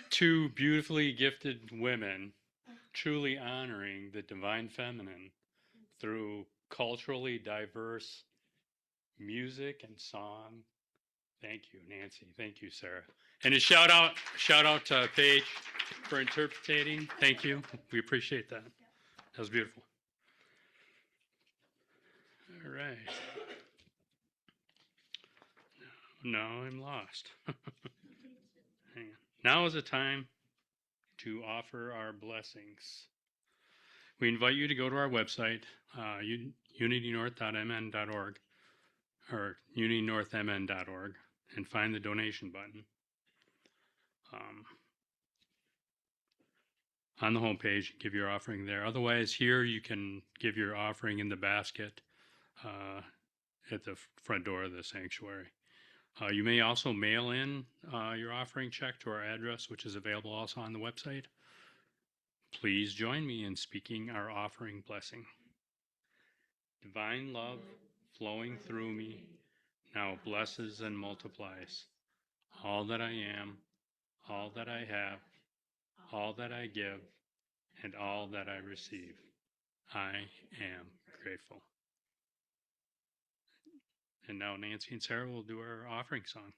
Speaker 3: Two beautifully gifted women truly honoring the divine feminine through culturally diverse music and song. Thank you, Nancy. Thank you, Sarah. And a shout out to Paige for interpreting. Thank you. We appreciate that. That was beautiful. All right. Now I'm lost. Hang on. Now is the time to offer our blessings. We invite you to go to our website, unitynorth.mn.org or unitynorthmn.org, and find the donation button. On the homepage, give your offering there. Otherwise, here you can give your offering in the basket at the front door of the sanctuary. You may also mail in your offering check to our address, which is available also on the website. Please join me in speaking our offering blessing. Divine love flowing through me now blesses and multiplies all that I am, all that I have, all that I give, and all that I receive. I am grateful. And now Nancy and Sarah will do our offering song.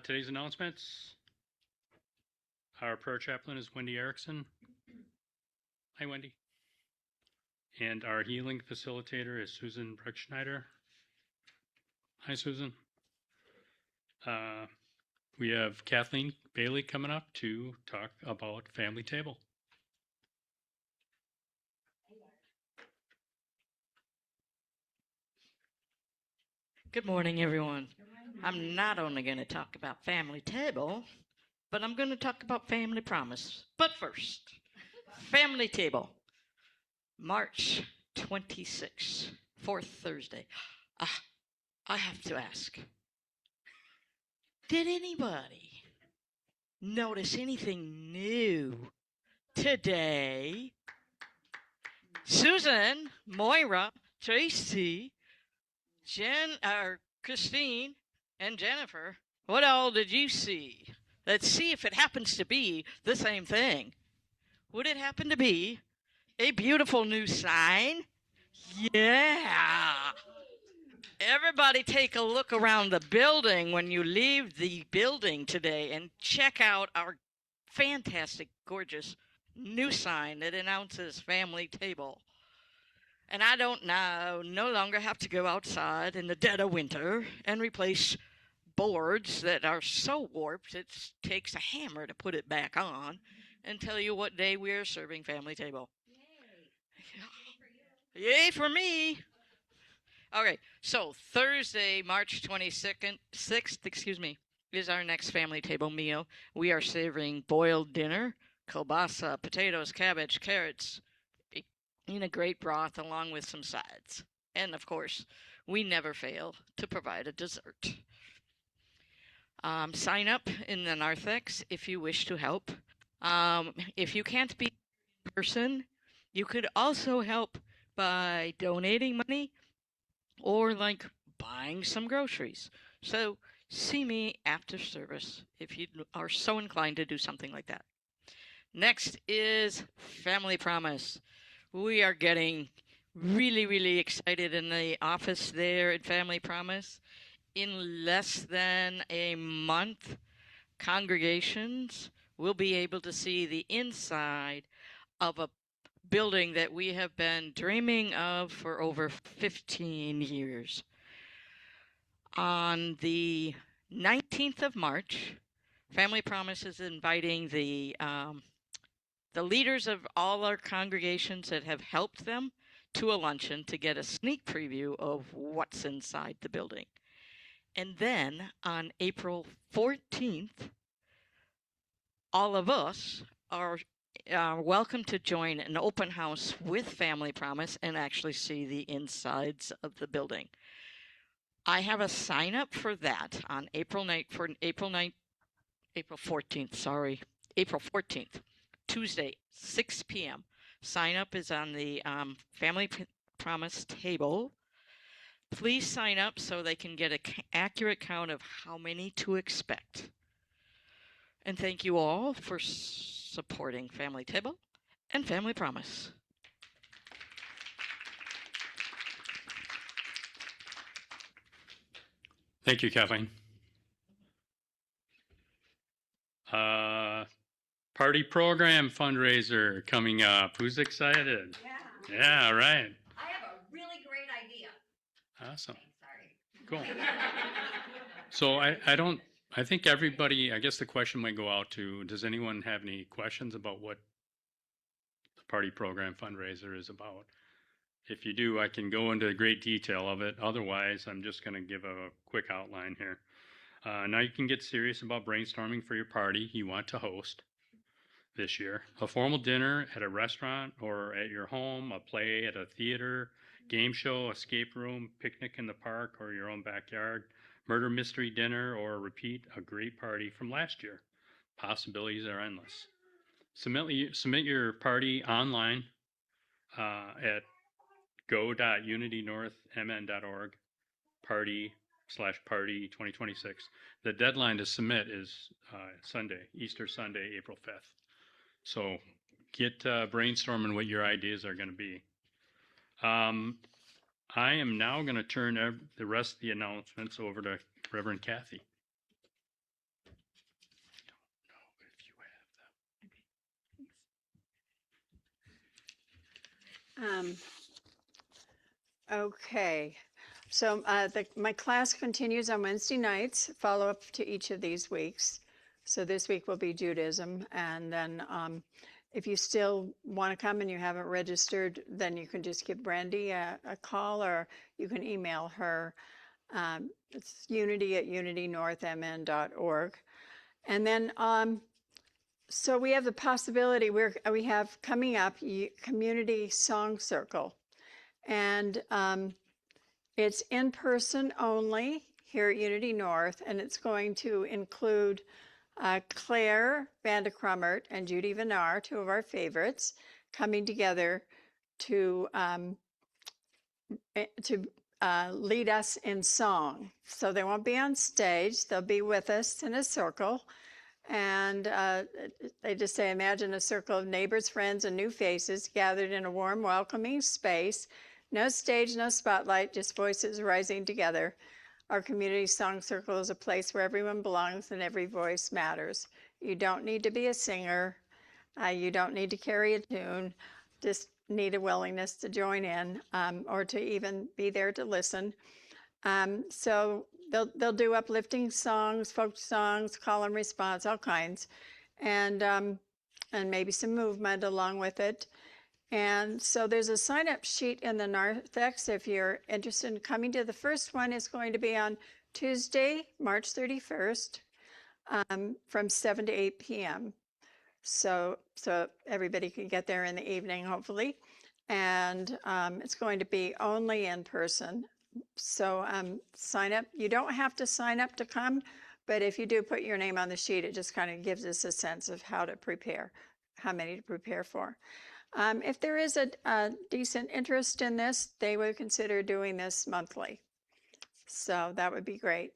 Speaker 3: Today's announcements. Our prayer chaplain is Wendy Erickson. Hi, Wendy. And our healing facilitator is Susan Breckschneider. Hi, Susan. We have Kathleen Bailey coming up to talk about Family Table.
Speaker 6: Good morning, everyone. I'm not only going to talk about Family Table, but I'm going to talk about Family Promise. But first, Family Table, March 26th, fourth Thursday. I have to ask, did anybody notice anything new today? Susan, Moira, Tracy, Christine, and Jennifer, what all did you see? Let's see if it happens to be the same thing. Would it happen to be a beautiful new sign? Yeah. Everybody take a look around the building when you leave the building today and check out our fantastic, gorgeous new sign that announces Family Table. And I don't no longer have to go outside in the dead of winter and replace boards that are so warped it takes a hammer to put it back on and tell you what day we're serving Family Table. Yay for me. Okay, so Thursday, March 6th, is our next Family Table meal. We are serving boiled dinner, kielbasa, potatoes, cabbage, carrots, in a great broth along with some sides. And of course, we never fail to provide a dessert. Sign up in the narthex if you wish to help. If you can't be in person, you could also help by donating money or like buying some groceries. So see me after service if you are so inclined to do something like that. Next is Family Promise. We are getting really, really excited in the office there at Family Promise. In less than a month, congregations will be able to see the inside of a building that we have been dreaming of for over 15 years. On the 19th of March, Family Promise is inviting the leaders of all our congregations that have helped them to a luncheon to get a sneak preview of what's inside the building. And then on April 14th, all of us are welcome to join an open house with Family Promise and actually see the insides of the building. I have a sign up for that on April 14th, Tuesday, 6 p.m. Sign up is on the Family Promise table. Please sign up so they can get an accurate count of how many to expect. And thank you all for supporting Family Table and Family Promise.
Speaker 3: Thank you, Kathleen. Party program fundraiser coming up. Who's excited? Yeah, all right.
Speaker 7: I have a really great idea.
Speaker 3: Awesome.
Speaker 7: Sorry.
Speaker 3: Cool. So I think everybody, I guess the question might go out to, does anyone have any questions about what the party program fundraiser is about? If you do, I can go into great detail of it. Otherwise, I'm just going to give a quick outline here. Now you can get serious about brainstorming for your party you want to host this year. A formal dinner at a restaurant or at your home, a play at a theater, game show, escape room, picnic in the park or your own backyard, murder mystery dinner, or repeat a great party from last year. Possibilities are endless. Submit your party online at go.unitynorthmn.org party/party 2026. The deadline to submit is Sunday, Easter Sunday, April 5th. So get brainstorming what your ideas are going to be. I am now going to turn the rest of the announcements over to Reverend Kathy.
Speaker 1: Okay, so my class continues on Wednesday nights, follow up to each of these weeks. So this week will be Judaism, and then if you still want to come and you haven't registered, then you can just give Brandy a call, or you can email her. It's unity@unitynorthmn.org. And then so we have the possibility, we have coming up Community Song Circle. And it's in person only here at Unity North, and it's going to include Claire Vandekrummert and Judy Vinar, two of our favorites, coming together to lead us in song. So they won't be on stage, they'll be with us in a circle. And they just say, imagine a circle of neighbors, friends, and new faces gathered in a warm, welcoming space. No stage, no spotlight, just voices rising together. Our community song circle is a place where everyone belongs and every voice matters. You don't need to be a singer. You don't need to carry a tune. Just need a willingness to join in or to even be there to listen. So they'll do uplifting songs, folk songs, call and response, all kinds, and maybe some movement along with it. And so there's a sign-up sheet in the narthex if you're interested in coming to. The first one is going to be on Tuesday, March 31st, from 7 to 8 p.m. So everybody can get there in the evening, hopefully. And it's going to be only in person. So sign up. You don't have to sign up to come, But if you do put your name on the sheet, it just kind of gives us a sense of how to prepare, how many to prepare for. If there is a decent interest in this, they would consider doing this monthly. So that would be great.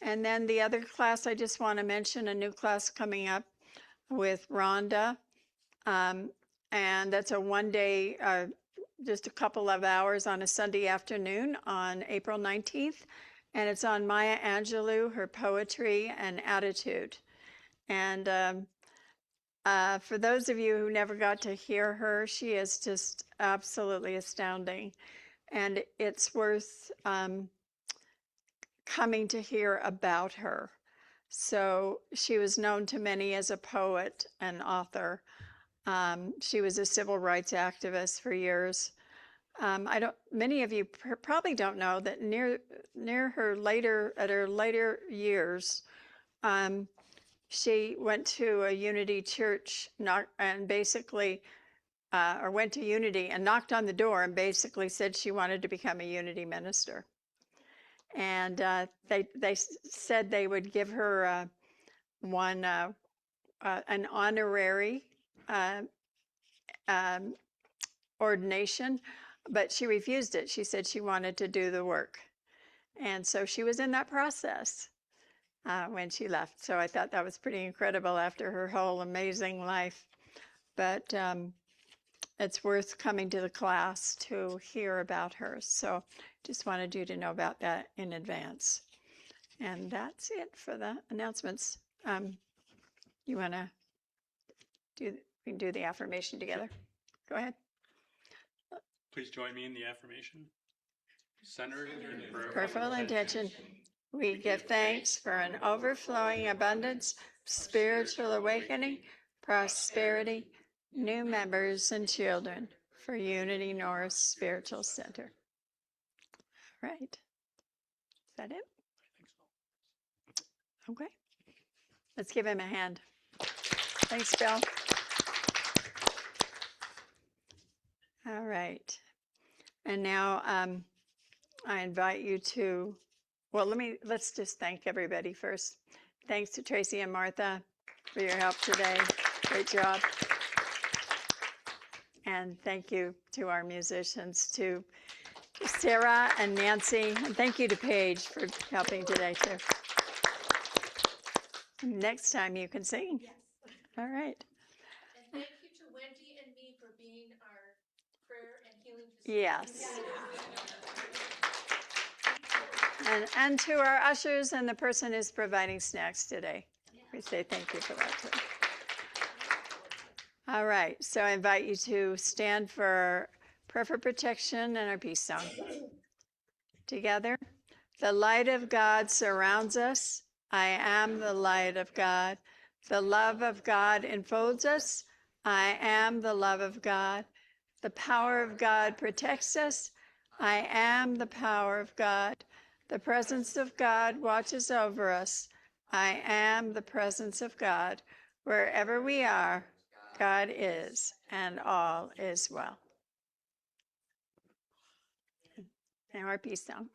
Speaker 1: And then the other class, I just want to mention a new class coming up with Rhonda. And that's a one-day, just a couple of hours on a Sunday afternoon on April 19th. And it's on Maya Angelou, her poetry and attitude. And for those of you who never got to hear her, she is just absolutely astounding. And it's worth coming to hear about her. So she was known to many as a poet and author. She was a civil rights activist for years. Many of you probably don't know that near her later years, she went to a Unity church and basically, or went to Unity and knocked on the door and basically said she wanted to become a Unity minister. And they said they would give her an honorary ordination, but she refused it. She said she wanted to do the work. And so she was in that process when she left. So I thought that was pretty incredible after her whole amazing life. But it's worth coming to the class to hear about her. So just wanted you to know about that in advance. And that's it for the announcements. You want to we can do the affirmation together? Go ahead.
Speaker 3: Please join me in the affirmation. Centered in
Speaker 1: Prayerful intention. We give thanks for an overflowing abundance, spiritual awakening, prosperity, new members and children for Unity North Spiritual Center. All right. Is that it? Okay. Let's give him a hand. Thanks, Bill. All right. And now I invite you to, let's just thank everybody first. Thanks to Tracy and Martha for your help today. Great job. And thank you to our musicians, to Sarah and Nancy. And thank you to Paige for helping today, too. Next time you can sing.
Speaker 8: Yes.
Speaker 1: All right.
Speaker 8: And thank you to Wendy and me for being our prayer and healing
Speaker 1: Yes. And to our ushers and the person who's providing snacks today. We say thank you for that too. All right, so I invite you to stand for prayer for protection and our peace song. Together. The light of God surrounds us. I am the light of God. The love of God enfolds us. I am the love of God. The power of God protects us. I am the power of God. The presence of God watches over us. I am the presence of God. Wherever we are, God is, and all is well. Now our peace song.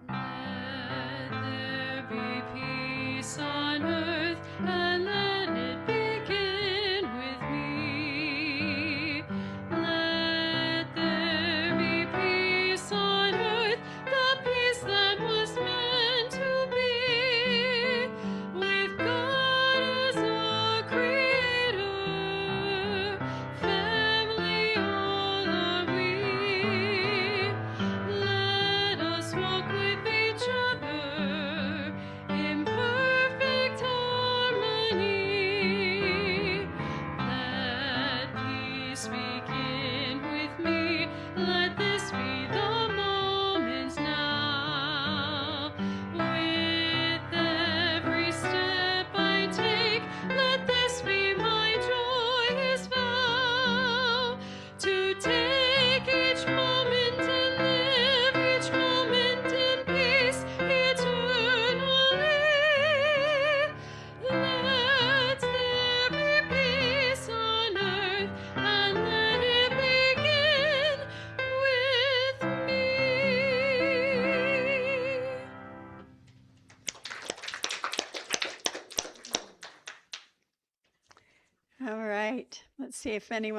Speaker 5: Let there be peace on earth, and let it begin with me. Let there be peace on earth, the peace that was meant to be, with God as a creator.
Speaker 1: right. Let's see if anyone